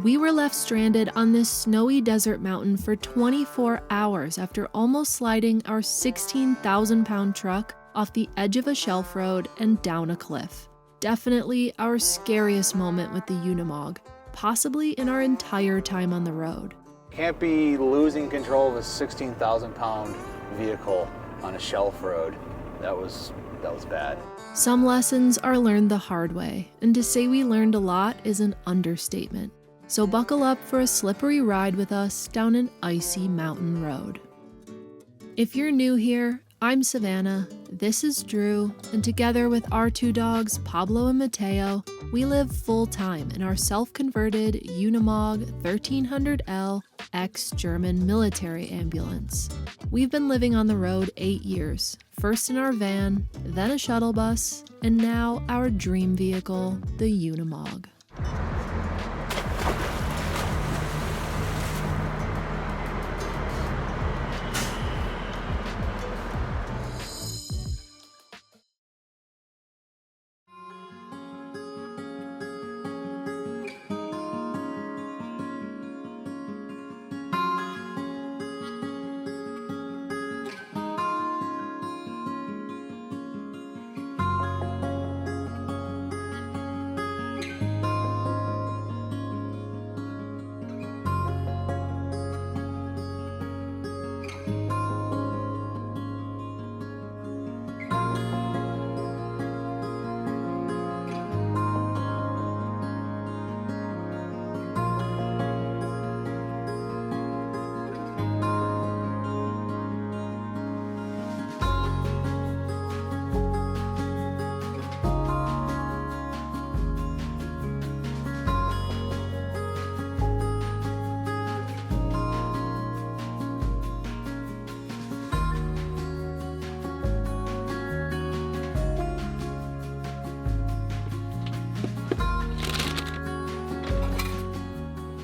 We were left stranded on this snowy desert mountain for 24 hours after almost sliding our 16,000-pound truck off the edge of a shelf road and down a cliff. Definitely our scariest moment with the Unimog, possibly in our entire time on the road. Can't be losing control of a 16,000-pound vehicle on a shelf road. That was bad. Some lessons are learned the hard way, and to say we learned a lot is an understatement. So buckle up for a slippery ride with us down an icy mountain road. If you're new here, I'm Savannah, this is Drew, and together with our two dogs, Pablo and Mateo, we live full-time in our self-converted Unimog 1300L ex-German military ambulance. We've been living on the road 8 years, first in our van, then a shuttle bus, and now our dream vehicle, the Unimog.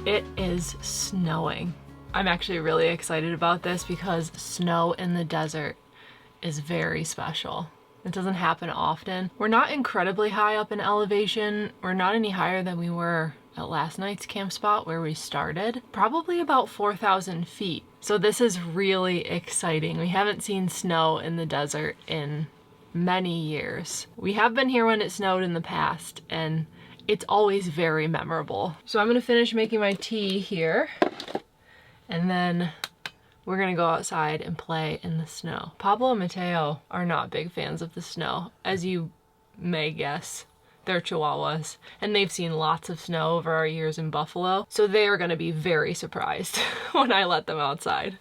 It is snowing. I'm actually really excited about this because snow in the desert is very special. It doesn't happen often. We're not incredibly high up in elevation. We're not any higher than we were at last night's camp spot where we started. Probably about 4,000 feet. So this is really exciting. We haven't seen snow in the desert in many years. We have been here when it snowed in the past, and it's always very memorable. So I'm gonna finish making my tea here, and then we're gonna go outside and play in the snow. Pablo and Mateo are not big fans of the snow, as you may guess. They're Chihuahuas, and they've seen lots of snow over our years in Buffalo, so they are gonna be very surprised when I let them outside.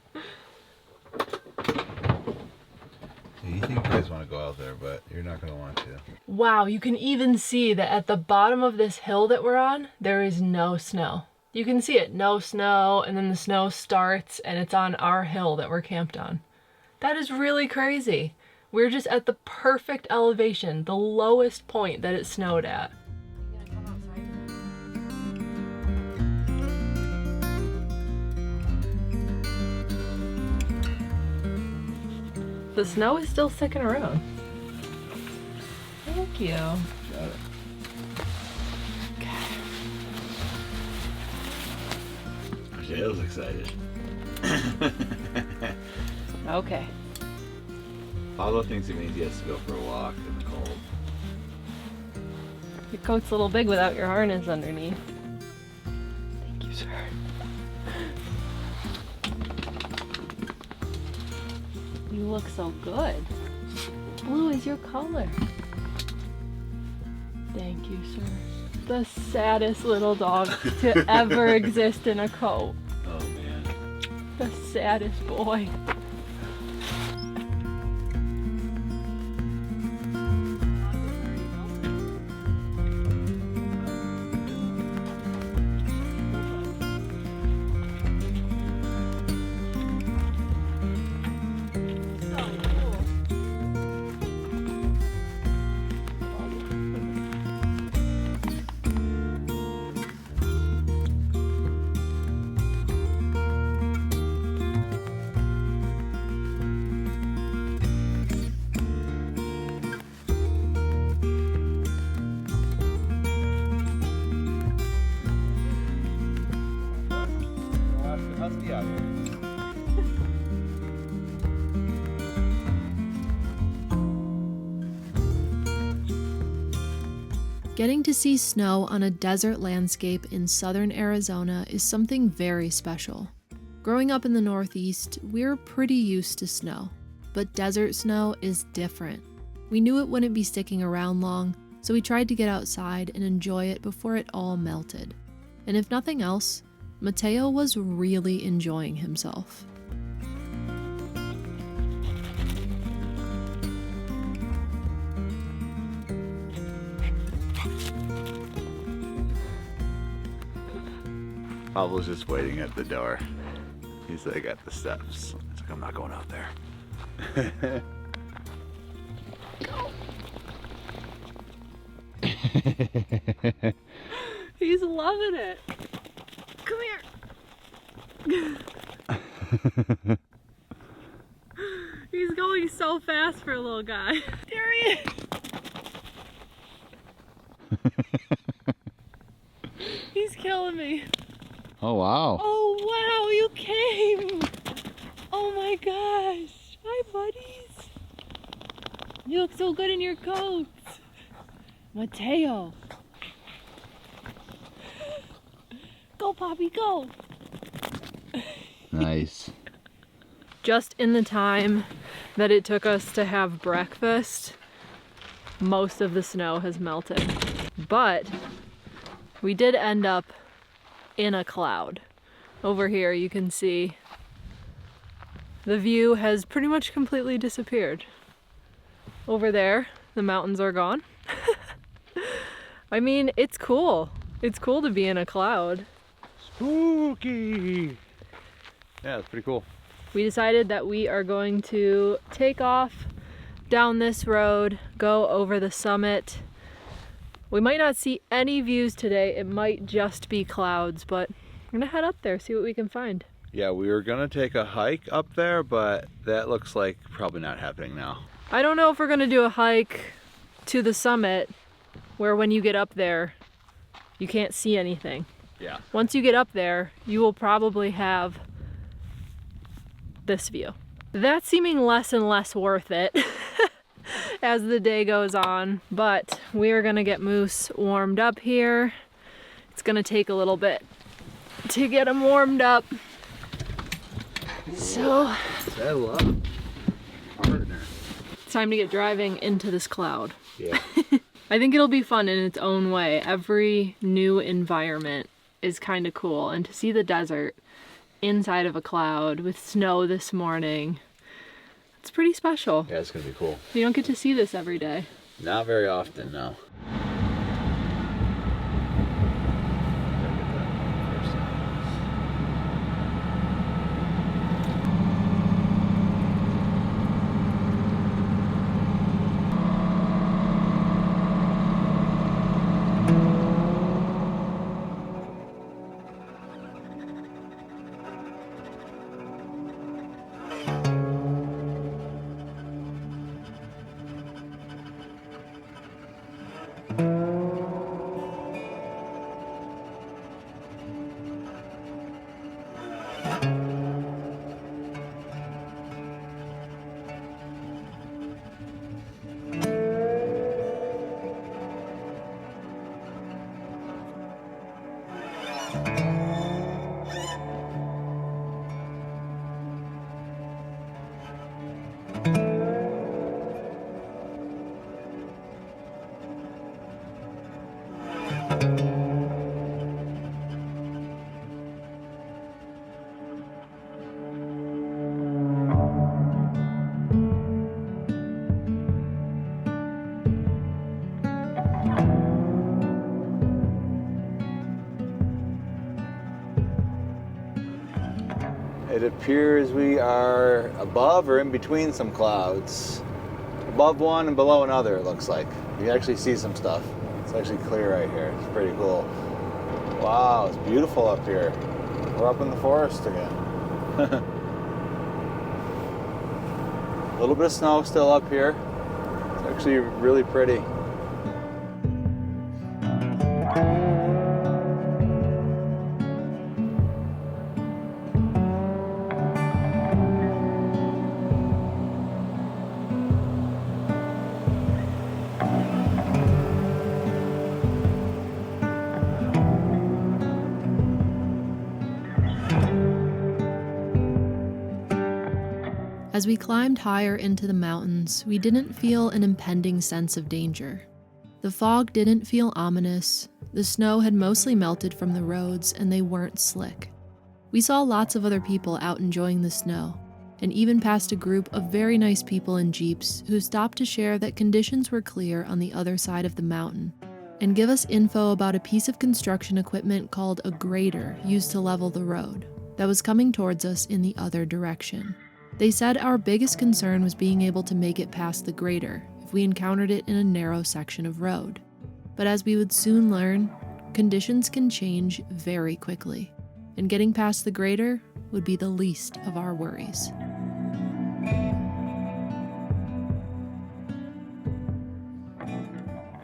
You think you guys want to go out there, but you're not going to want to. Wow, you can even see that at the bottom of this hill that we're on, there is no snow. You can see it, no snow, and then the snow starts and it's on our hill that we're camped on. That is really crazy. We're just at the perfect elevation, the lowest point that it snowed at. The snow is still sticking around. Thank you. Got it. Okay. Jay's excited. Okay. Pablo thinks it means he has to go for a walk in the cold. Your coat's a little big without your harness underneath. Thank you, sir. You look so good. Blue is your color. Thank you, sir. The saddest little dog to ever exist in a coat. Oh man. The saddest boy. husky out here. Getting to see snow on a desert landscape in southern Arizona is something very special. Growing up in the Northeast, we're pretty used to snow, but desert snow is different. We knew it wouldn't be sticking around long, so we tried to get outside and enjoy it before it all melted. And if nothing else, Mateo was really enjoying himself. Pablo's just waiting at the door. He's like at the steps. He's like, I'm not going out there. He's loving it. Come here. He's going so fast for a little guy. There he is. He's killing me. Oh, wow. Oh, wow, you came. Oh my gosh. Hi, buddies. You look so good in your coat. Mateo. Go, Poppy, go. Nice. Just in the time that it took us to have breakfast, most of the snow has melted. But we did end up in a cloud. Over here you can see the view has pretty much completely disappeared. Over there, the mountains are gone. I mean, it's cool. It's cool to be in a cloud. Spooky. Yeah, it's pretty cool. We decided that we are going to take off down this road, go over the summit. We might not see any views today. It might just be clouds, but we're gonna head up there, see what we can find. Yeah, we were gonna take a hike up there, but that looks like probably not happening now. I don't know if we're gonna do a hike to the summit where when you get up there, you can't see anything. Yeah. Once you get up there, you will probably have this view. That's seeming less and less worth it as the day goes on, but we are gonna get Moose warmed up here. It's gonna take a little bit to get him warmed up. So Partner. it's time to get driving into this cloud. Yeah. I think it'll be fun in its own way. Every new environment is kind of cool, and to see the desert inside of a cloud with snow this morning, it's pretty special. Yeah, it's gonna be cool. You don't get to see this every day. Not very often, no. It appears we are above or in between some clouds. Above one and below another, it looks like. You can actually see some stuff. It's actually clear right here. It's pretty cool. Wow, it's beautiful up here. We're up in the forest again. A little bit of snow still up here. It's actually really pretty. As we climbed higher into the mountains, we didn't feel an impending sense of danger. The fog didn't feel ominous, the snow had mostly melted from the roads and they weren't slick. We saw lots of other people out enjoying the snow, and even passed a group of very nice people in Jeeps who stopped to share that conditions were clear on the other side of the mountain, and give us info about a piece of construction equipment called a grader used to level the road that was coming towards us in the other direction. They said our biggest concern was being able to make it past the grader if we encountered it in a narrow section of road. But as we would soon learn, conditions can change very quickly, and getting past the grader would be the least of our worries.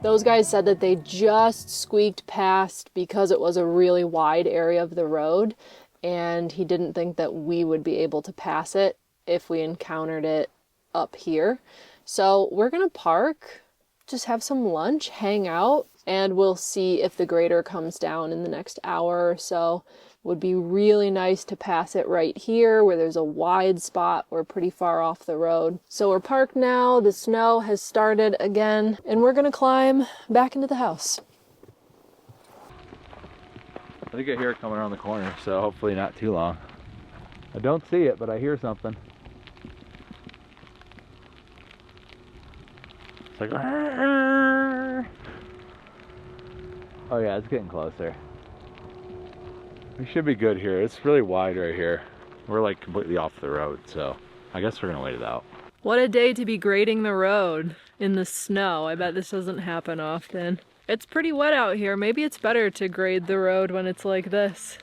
Those guys said that they just squeaked past because it was a really wide area of the road, and he didn't think that we would be able to pass it if we encountered it up here. So we're gonna park, just have some lunch, hang out, and we'll see if the grader comes down in the next hour or so. Would be really nice to pass it right here where there's a wide spot. We're pretty far off the road. So we're parked now, the snow has started again, and we're gonna climb back into the house. I think I hear it coming around the corner, so hopefully not too long. I don't see it, but I hear something. It's like, oh yeah, it's getting closer. We should be good here. It's really wide right here. We're like completely off the road, so I guess we're gonna wait it out. What a day to be grading the road in the snow. I bet this doesn't happen often. It's pretty wet out here. Maybe it's better to grade the road when it's like this.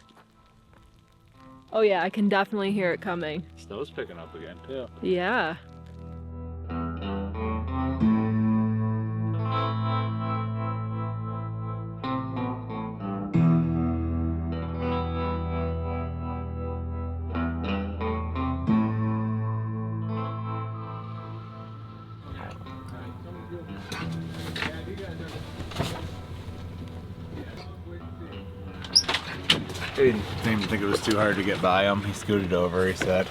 Oh yeah, I can definitely hear it coming. Snow's picking up again too. Yeah. He didn't seem to think it was too hard to get by him. He scooted over, he said.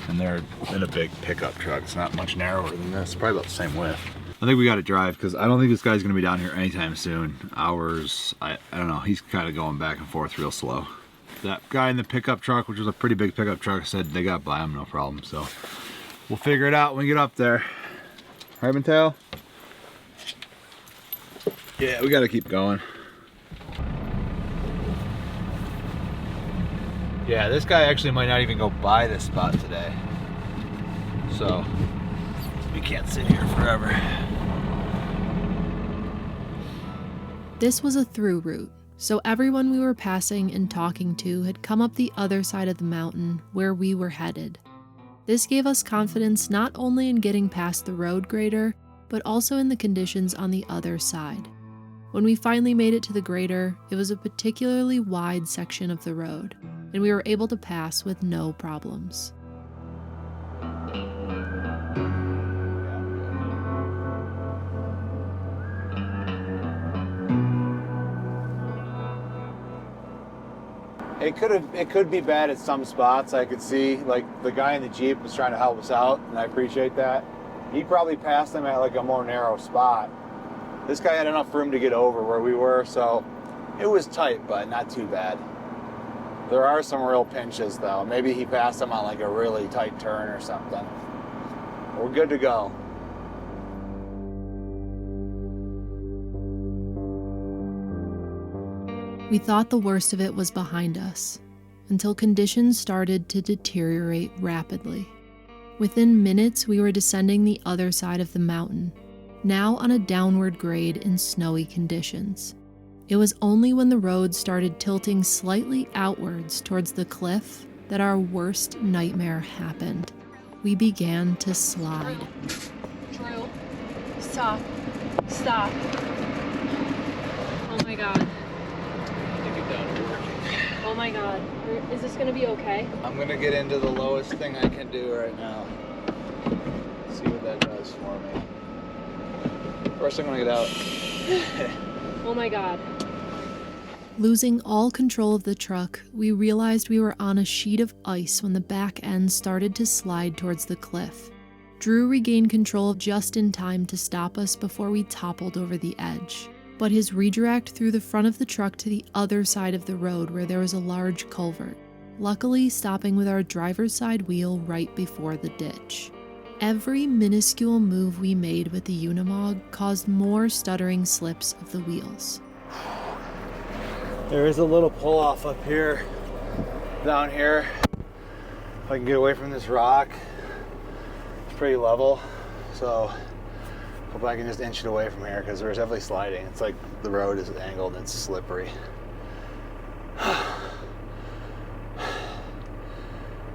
And they're in a big pickup truck. It's not much narrower than this. Probably about the same width. I think we got to drive because I don't think this guy's going to be down here anytime soon. Hours, I don't know. He's kind of going back and forth real slow. That guy in the pickup truck, which was a pretty big pickup truck, said they got by him no problem. So we'll figure it out when we get up there. Right, Mateo? Yeah, we got to keep going. Yeah, this guy actually might not even go by this spot today. So, we can't sit here forever. This was a through route, so everyone we were passing and talking to had come up the other side of the mountain where we were headed. This gave us confidence not only in getting past the road grader, but also in the conditions on the other side. When we finally made it to the grader, it was a particularly wide section of the road, and we were able to pass with no problems. It could be bad at some spots. I could see, like, the guy in the Jeep was trying to help us out, and I appreciate that. He probably passed him at like a more narrow spot. This guy had enough room to get over where we were, so it was tight, but not too bad. There are some real pinches though. Maybe he passed him on like a really tight turn or something. We're good to go. We thought the worst of it was behind us, until conditions started to deteriorate rapidly. Within minutes, we were descending the other side of the mountain, now on a downward grade in snowy conditions. It was only when the road started tilting slightly outwards towards the cliff that our worst nightmare happened. We began to slide. Drew, stop. Stop. Oh my God. Oh my God. Is this gonna be okay? I'm gonna get into the lowest thing I can do right now. See what that does for me. First I'm gonna get out. Oh my God. Losing all control of the truck, we realized we were on a sheet of ice when the back end started to slide towards the cliff. Drew regained control just in time to stop us before we toppled over the edge, but his redirect threw the front of the truck to the other side of the road where there was a large culvert, luckily stopping with our driver's side wheel right before the ditch. Every minuscule move we made with the Unimog caused more stuttering slips of the wheels. There is a little pull off up here, down here. If I can get away from this rock, it's pretty level. So hope I can just inch it away from here because there's definitely sliding. It's like the road is angled and it's slippery.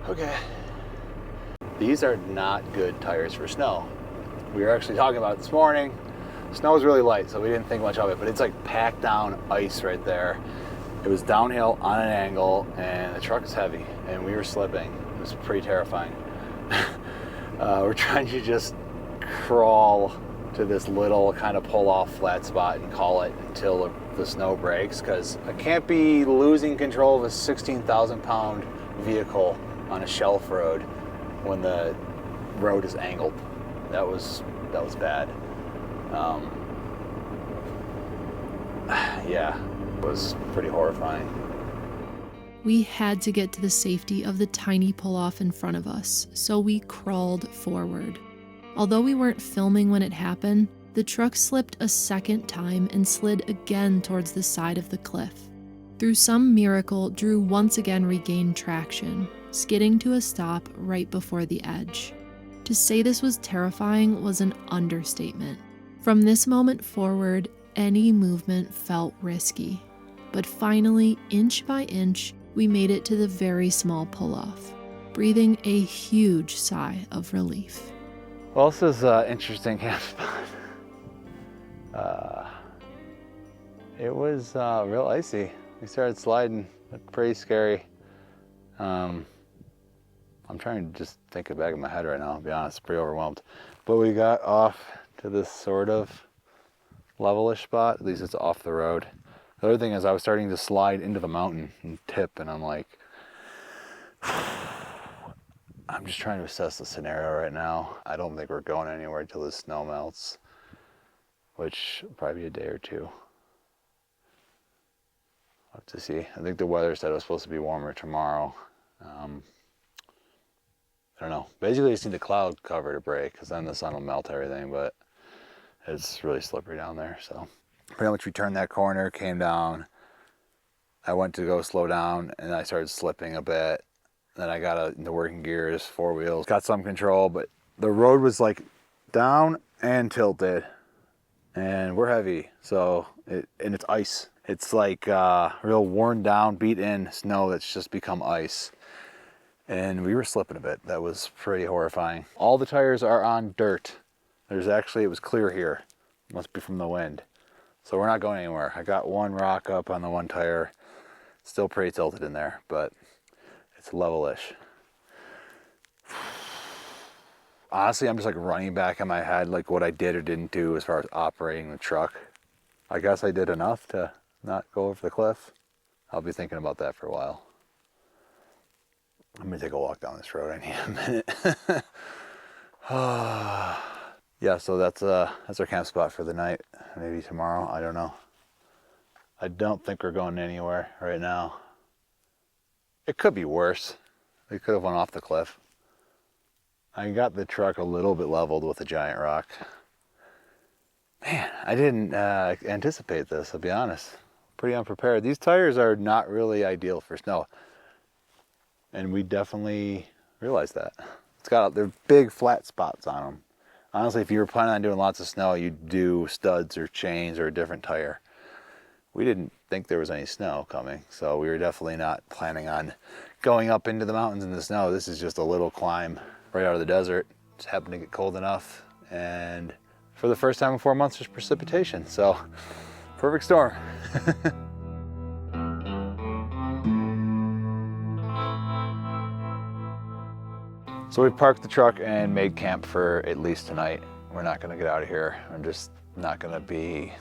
Okay. These are not good tires for snow. We were actually talking about it this morning. Snow is really light, so we didn't think much of it, but it's like packed down ice right there. It was downhill on an angle, and the truck is heavy, and we were slipping. It was pretty terrifying. We're trying to just crawl to this little kind of pull-off flat spot and call it until the snow breaks, because I can't be losing control of a 16,000-pound vehicle on a shelf road when the road is angled. That was bad. Yeah, it was pretty horrifying. We had to get to the safety of the tiny pull-off in front of us, so we crawled forward. Although we weren't filming when it happened, the truck slipped a second time and slid again towards the side of the cliff. Through some miracle, Drew once again regained traction, skidding to a stop right before the edge. To say this was terrifying was an understatement. From this moment forward, any movement felt risky. But finally, inch by inch, we made it to the very small pull-off, breathing a huge sigh of relief. Well, this is an interesting camp spot. It was real icy. We started sliding, pretty scary. I'm trying to just think it back in my head right now, to be honest, pretty overwhelmed. But we got off to this sort of levelish spot, at least it's off the road. The other thing is I was starting to slide into the mountain and tip, and I'm like, I'm just trying to assess the scenario right now. I don't think we're going anywhere until the snow melts, which will probably be a day or two. I'll have to see. I think the weather said it was supposed to be warmer tomorrow. I don't know. Basically, I just need the cloud cover to break, because then the sun will melt everything, but it's really slippery down there. So pretty much we turned that corner, came down. I went to go slow down, and I started slipping a bit. Then I got into working gears, four wheels, got some control, but the road was like down and tilted, and we're heavy, so and it's ice. It's like real worn down, beat in snow that's just become ice. And we were slipping a bit. That was pretty horrifying. All the tires are on dirt. It was clear here. Must be from the wind. So we're not going anywhere. I got one rock up on the one tire. Still pretty tilted in there, but it's level-ish. Honestly, I'm just like running back in my head like what I did or didn't do as far as operating the truck. I guess I did enough to not go over the cliff. I'll be thinking about that for a while. I'm gonna take a walk down this road. I need a minute. Yeah, so that's our camp spot for the night. Maybe tomorrow, I don't know. I don't think we're going anywhere right now. It could be worse. We could have went off the cliff. I got the truck a little bit leveled with a giant rock. Man, I didn't anticipate this, I'll be honest. Pretty unprepared. These tires are not really ideal for snow. And we definitely realized that. They're big flat spots on them. Honestly, if you were planning on doing lots of snow, you'd do studs or chains or a different tire. We didn't think there was any snow coming, so we were definitely not planning on going up into the mountains in the snow. This is just a little climb right out of the desert. Just happened to get cold enough, and for the first time in 4 months, there's precipitation, so perfect storm. So we parked the truck and made camp for at least tonight. We're not gonna get out of here. I'm just not gonna be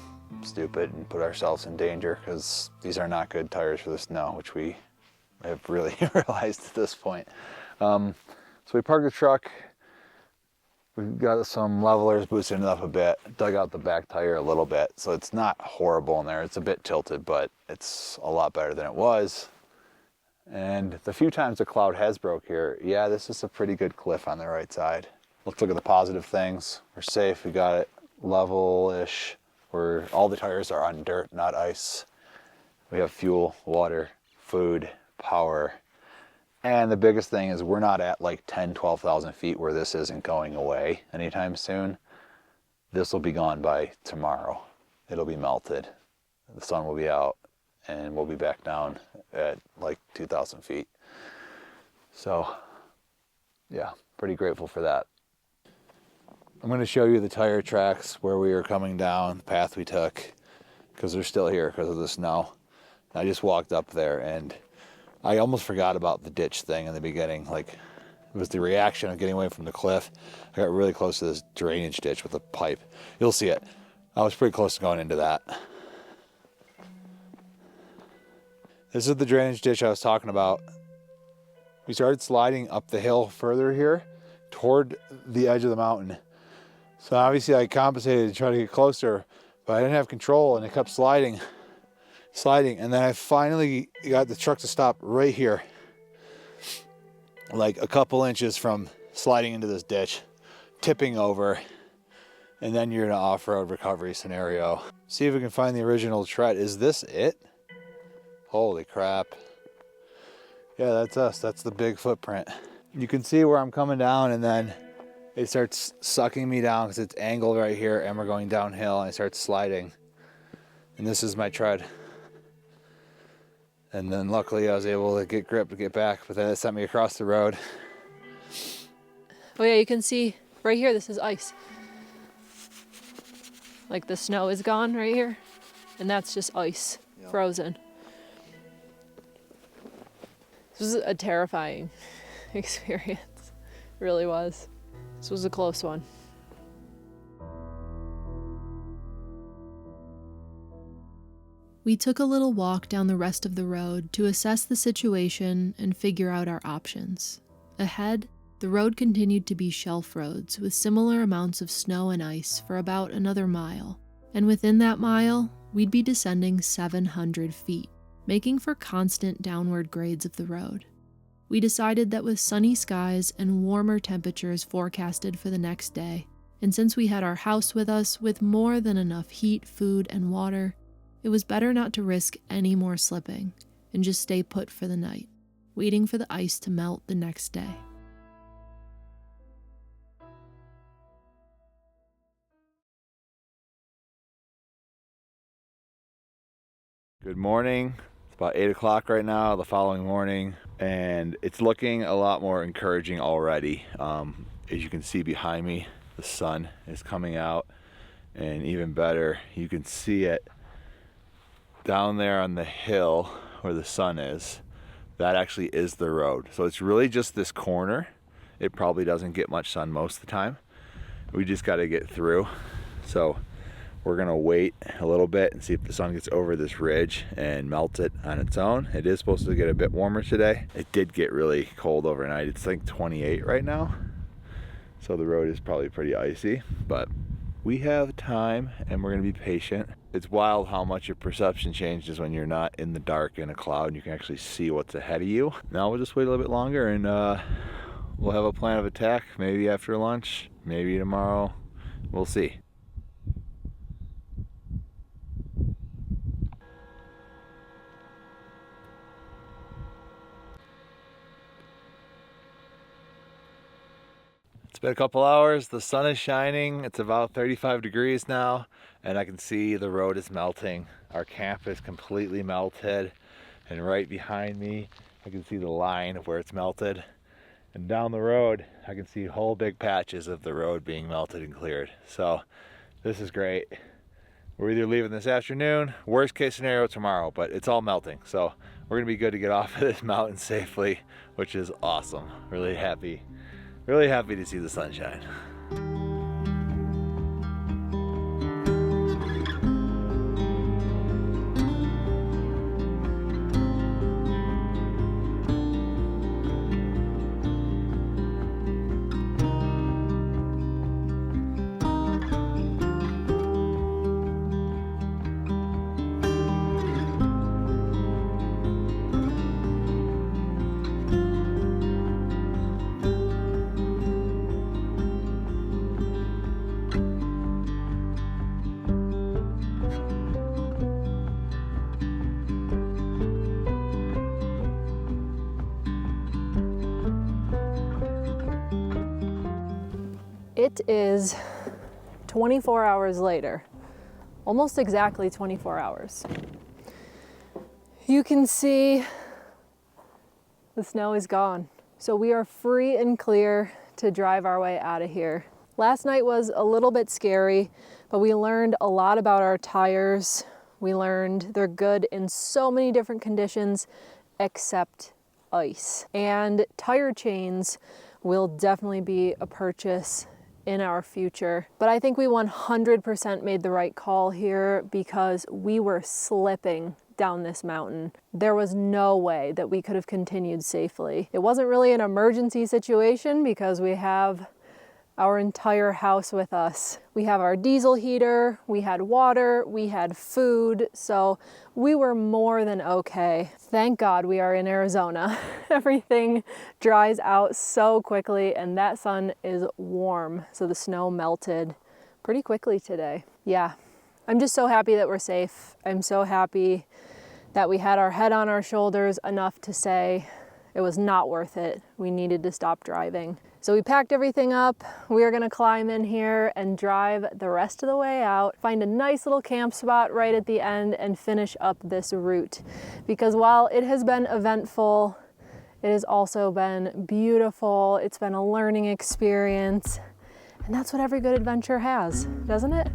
stupid and put ourselves in danger, because these are not good tires for the snow, which we have really realized at this point. So we parked the truck. We've got some levelers, boosted it up a bit, dug out the back tire a little bit, so it's not horrible in there. It's a bit tilted, but it's a lot better than it was. And the few times the cloud has broke here, yeah, this is a pretty good cliff on the right side. Let's look at the positive things. We're safe, we got it level-ish, where all the tires are on dirt, not ice. We have fuel, water, food, power. And the biggest thing is we're not at like 10, 12,000 feet where this isn't going away anytime soon. This will be gone by tomorrow. It'll be melted. The sun will be out and we'll be back down at like 2,000 feet. So yeah, pretty grateful for that. I'm going to show you the tire tracks where we were coming down, the path we took, because they're still here because of the snow. I just walked up there and I almost forgot about the ditch thing in the beginning. Like, it was the reaction of getting away from the cliff. I got really close to this drainage ditch with a pipe. You'll see it. I was pretty close to going into that. This is the drainage ditch I was talking about. We started sliding up the hill further here toward the edge of the mountain. So obviously I compensated to try to get closer, but I didn't have control and it kept sliding, and then I finally got the truck to stop right here, like a couple inches from sliding into this ditch, tipping over, and then you're in an off-road recovery scenario. See if we can find the original tread. Is this it? Holy crap. Yeah, that's us. That's the big footprint. You can see where I'm coming down, and then it starts sucking me down because it's angled right here and we're going downhill, and it starts sliding. And this is my tread. And then luckily I was able to get grip to get back, but then it sent me across the road. Oh yeah, you can see right here, this is ice. Like the snow is gone right here, and that's just ice, frozen. This was a terrifying experience. It really was. This was a close one. We took a little walk down the rest of the road to assess the situation and figure out our options. Ahead, the road continued to be shelf roads with similar amounts of snow and ice for about another mile, and within that mile, we'd be descending 700 feet, making for constant downward grades of the road. We decided that with sunny skies and warmer temperatures forecasted for the next day, and since we had our house with us with more than enough heat, food, and water, it was better not to risk any more slipping and just stay put for the night, waiting for the ice to melt the next day. Good morning. It's about 8 o'clock right now, the following morning, and it's looking a lot more encouraging already. As you can see behind me, the sun is coming out, and even better, you can see it down there on the hill where the sun is. That actually is the road. So it's really just this corner. It probably doesn't get much sun most of the time. We just got to get through. So we're gonna wait a little bit and see if the sun gets over this ridge and melts it on its own. It is supposed to get a bit warmer today. It did get really cold overnight. It's like 28 right now. So the road is probably pretty icy, but we have time and we're gonna be patient. It's wild how much your perception changes when you're not in the dark in a cloud and you can actually see what's ahead of you. Now we'll just wait a little bit longer and we'll have a plan of attack, maybe after lunch, maybe tomorrow. We'll see. It's been a couple hours, the sun is shining, it's about 35 degrees now, and I can see the road is melting. Our camp is completely melted, and right behind me, I can see the line of where it's melted. And down the road, I can see whole big patches of the road being melted and cleared. So this is great. We're either leaving this afternoon, worst case scenario tomorrow, but it's all melting. So we're gonna be good to get off of this mountain safely, which is awesome. Really happy to see the sunshine. It is 24 hours later, almost exactly 24 hours. You can see the snow is gone. So we are free and clear to drive our way out of here. Last night was a little bit scary, but we learned a lot about our tires. We learned they're good in so many different conditions except ice. And tire chains will definitely be a purchase in our future. But I think we 100% made the right call here because we were slipping down this mountain. There was no way that we could have continued safely. It wasn't really an emergency situation because we have our entire house with us. We have our diesel heater, we had water, we had food, so we were more than okay. Thank God we are in Arizona. Everything dries out so quickly and that sun is warm, so the snow melted pretty quickly today. Yeah, I'm just so happy that we're safe. I'm so happy that we had our head on our shoulders enough to say it was not worth it. We needed to stop driving. So we packed everything up. We are gonna climb in here and drive the rest of the way out, find a nice little camp spot right at the end and finish up this route. Because while it has been eventful, it has also been beautiful. It's been a learning experience. And that's what every good adventure has, doesn't it?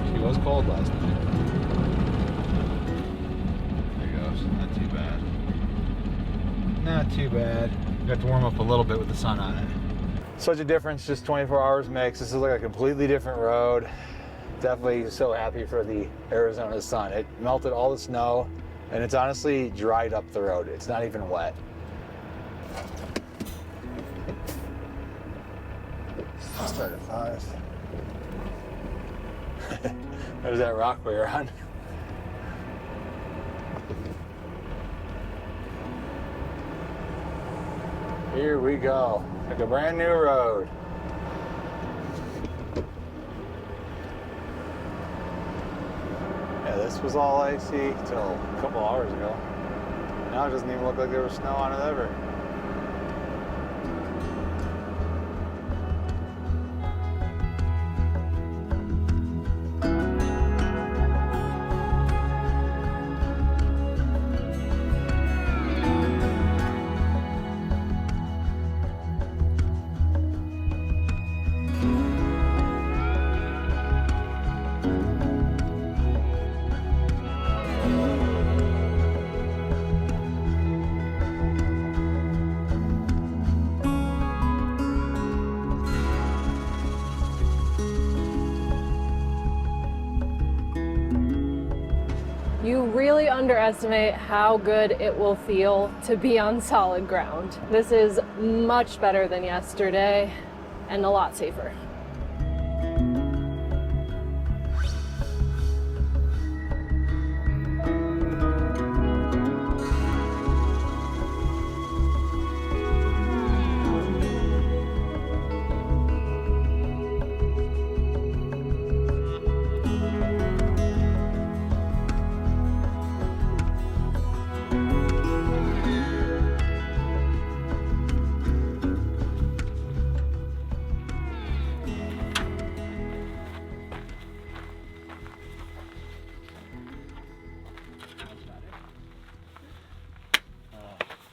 It was cold last night. There you go. Not too bad. Not too bad. Got to warm up a little bit with the sun on it. Such a difference just 24 hours makes. This is like a completely different road. Definitely so happy for the Arizona sun. It melted all the snow and it's honestly dried up the road. It's not even wet. Start at 5. There's that rock we were on. Here we go, like a brand new road. Yeah, this was all icy till a couple hours ago. Now it doesn't even look like there was snow on it ever. You really underestimate how good it will feel to be on solid ground. This is much better than yesterday and a lot safer.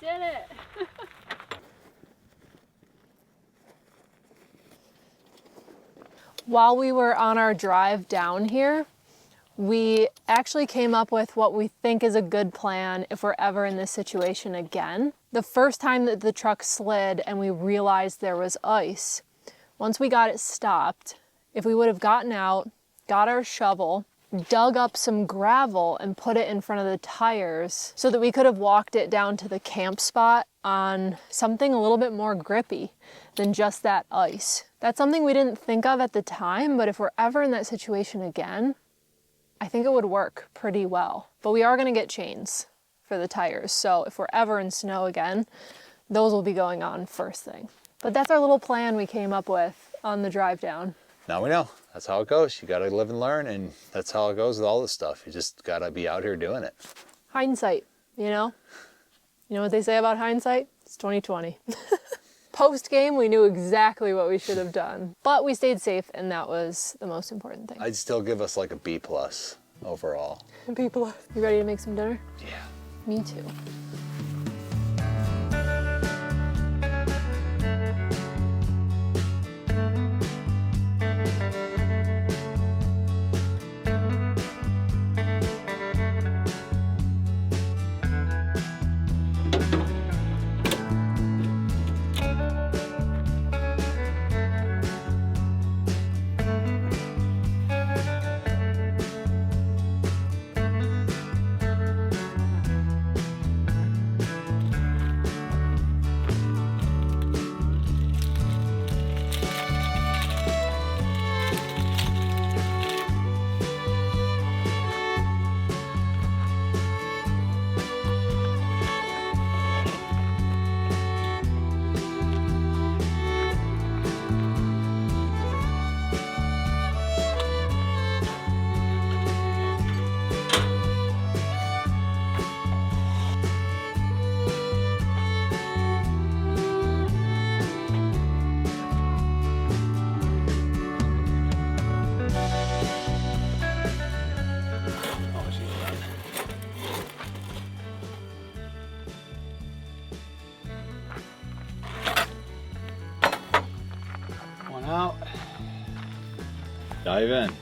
Did it! While we were on our drive down here, we actually came up with what we think is a good plan if we're ever in this situation again. The first time that the truck slid and we realized there was ice, once we got it stopped, if we would have gotten out, got our shovel, dug up some gravel and put it in front of the tires so that we could have walked it down to the camp spot on something a little bit more grippy than just that ice. That's something we didn't think of at the time, but if we're ever in that situation again, I think it would work pretty well. But we are gonna get chains. for the tires. So if we're ever in snow again, those will be going on first thing. But that's our little plan we came up with on the drive down. Now we know. That's how it goes. You gotta live and learn, and that's how it goes with all this stuff. You just gotta be out here doing it. Hindsight, you know? You know what they say about hindsight? It's 2020. Post game, we knew exactly what we should have done, but we stayed safe, and that was the most important thing. I'd still give us like a B+ overall. People, you ready to make some dinner? Yeah. Me too. One out. Dive in.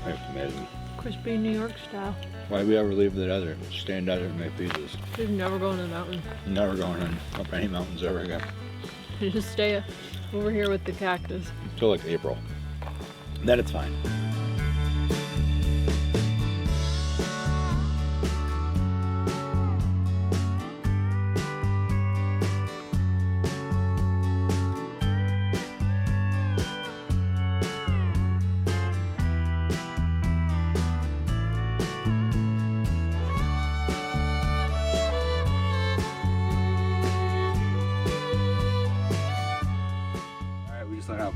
That's amazing. Crispy New York style. Why we ever leave the desert? Stay in desert and make pizzas. We've never going to the mountain. Never going up any mountains ever again. You just stay over here with the cactus. Until like April. Then it's fine.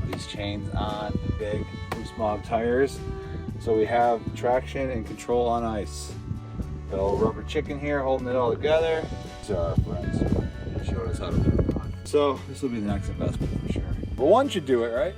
Put these chains on the big Snowstorm tires, so we have traction and control on ice. The little rubber chicken here holding it all together. These are our friends. They showed us how to put it on. So this will be the next investment for sure. But one should do it, right?